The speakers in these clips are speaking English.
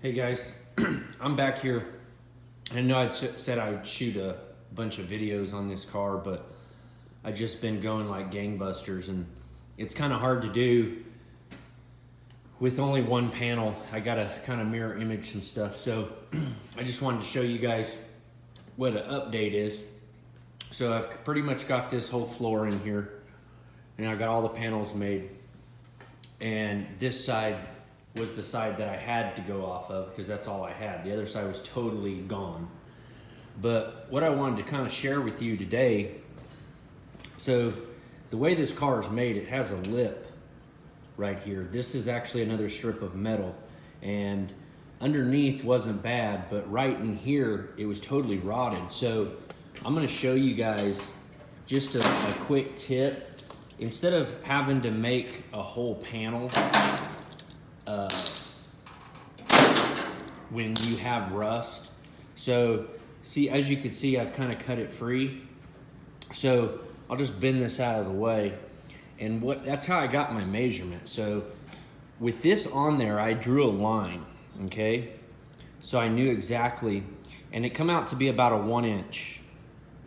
Hey guys, I'm back here. I know I said I would shoot a bunch of videos on this car, but I just been going like gangbusters, and it's kind of hard to do with only one panel. I gotta kind of mirror image some stuff, so I just wanted to show you guys what an update is. So I've pretty much got this whole floor in here, and I got all the panels made, and this side was the side that I had to go off of because that's all I had. The other side was totally gone. But what I wanted to kind of share with you today, so the way this car is made, it has a lip right here. This is actually another strip of metal, and underneath wasn't bad, but right in here, it was totally rotted. So I'm gonna show you guys just a quick tip. Instead of having to make a whole panel, when you have rust. So see, as you can see, I've kind of cut it free. So I'll just bend this out of the way. And that's how I got my measurement. So with this on there, I drew a line, okay? So I knew exactly, and it come out to be about a 1-inch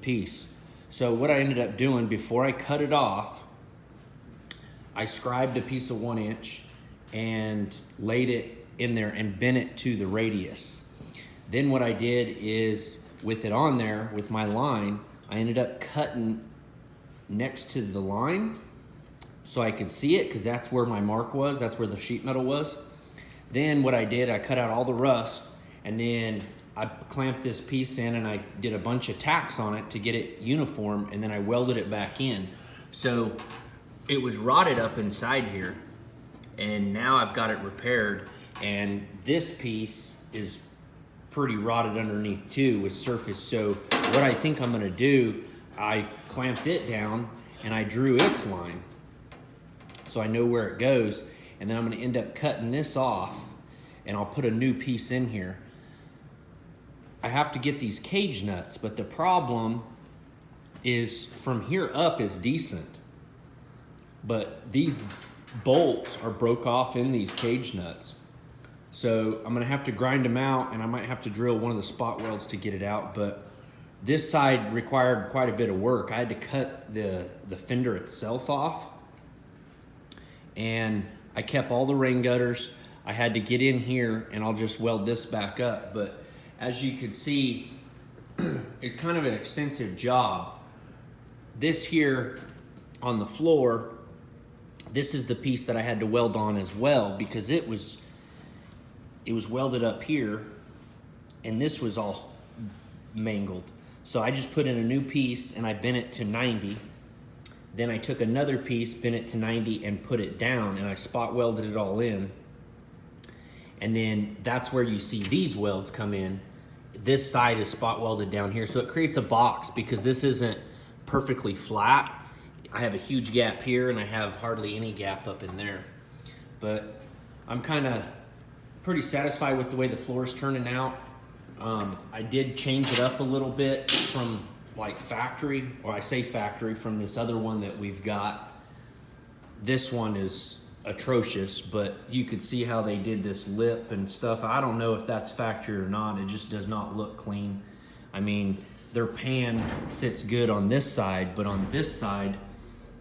piece. So what I ended up doing before I cut it off, I scribed a piece of 1 inch and laid it in there and bent it to the radius. Then what I did is, with it on there, with my line, I ended up cutting next to the line so I could see it, because that's where my mark was, that's where the sheet metal was. Then what I did, I cut out all the rust, and then I clamped this piece in and I did a bunch of tacks on it to get it uniform, and then I welded it back in. So it was rotted up inside here, and now I've got it repaired. And this piece is pretty rotted underneath too with surface. So what I think I'm gonna do, I clamped it down and I drew its line, so I know where it goes. And then I'm gonna end up cutting this off, and I'll put a new piece in here. I have to get these cage nuts, but the problem is from here up is decent, but these bolts are broke off in these cage nuts. So I'm gonna have to grind them out, and I might have to drill one of the spot welds to get it out. But this side required quite a bit of work. I had to cut the fender itself off, and I kept all the rain gutters. I had to get in here, and I'll just weld this back up. But as you can see, it's kind of an extensive job. This here on the floor, this is the piece that I had to weld on as well, because it was welded up here, and this was all mangled. So I just put in a new piece and I bent it to 90. Then I took another piece, bent it to 90, and put it down, and I spot welded it all in. And then that's where you see these welds come in. This side is spot welded down here, so it creates a box because this isn't perfectly flat. I have a huge gap here, and I have hardly any gap up in there. But I'm kind of pretty satisfied with the way the floor is turning out. I did change it up a little bit from like factory, or I say factory, from this other one that we've got. This one is atrocious, but you could see how they did this lip and stuff. I don't know if that's factory or not. It just does not look clean. I mean, their pan sits good on this side, but on this side,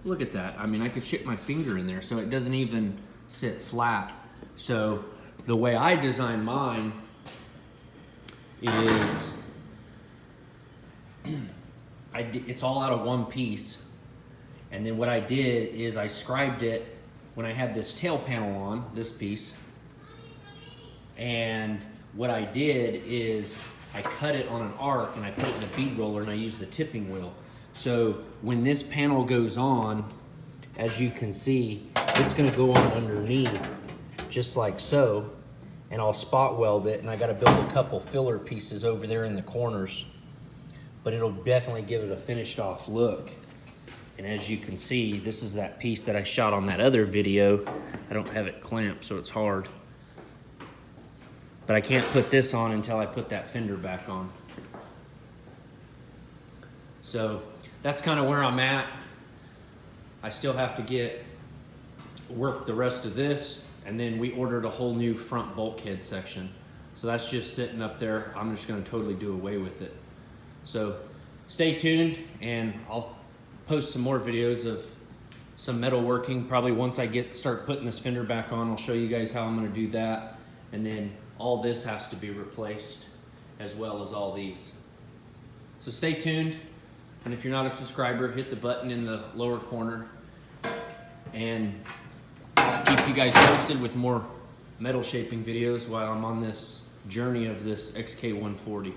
look at that. I mean, I could stick my finger in there, so it doesn't even sit flat. So the way I design mine is it's all out of one piece. And then what I did is I scribed it when I had this tail panel on, this piece. And what I did is I cut it on an arc, and I put it in a bead roller, and I used the tipping wheel. So when this panel goes on, as you can see, it's gonna go on underneath, just like so, and I'll spot weld it, and I gotta build a couple filler pieces over there in the corners, but it'll definitely give it a finished off look. And as you can see, this is that piece that I shot on that other video. I don't have it clamped, so it's hard. But I can't put this on until I put that fender back on. So that's kind of where I'm at. I still have to work the rest of this, and then we ordered a whole new front bulkhead section. So that's just sitting up there. I'm just gonna totally do away with it. So stay tuned, and I'll post some more videos of some metal working. Probably once I start putting this fender back on, I'll show you guys how I'm gonna do that. And then all this has to be replaced as well as all these. So stay tuned. And if you're not a subscriber, hit the button in the lower corner, and I'll keep you guys posted with more metal shaping videos while I'm on this journey of this XK140.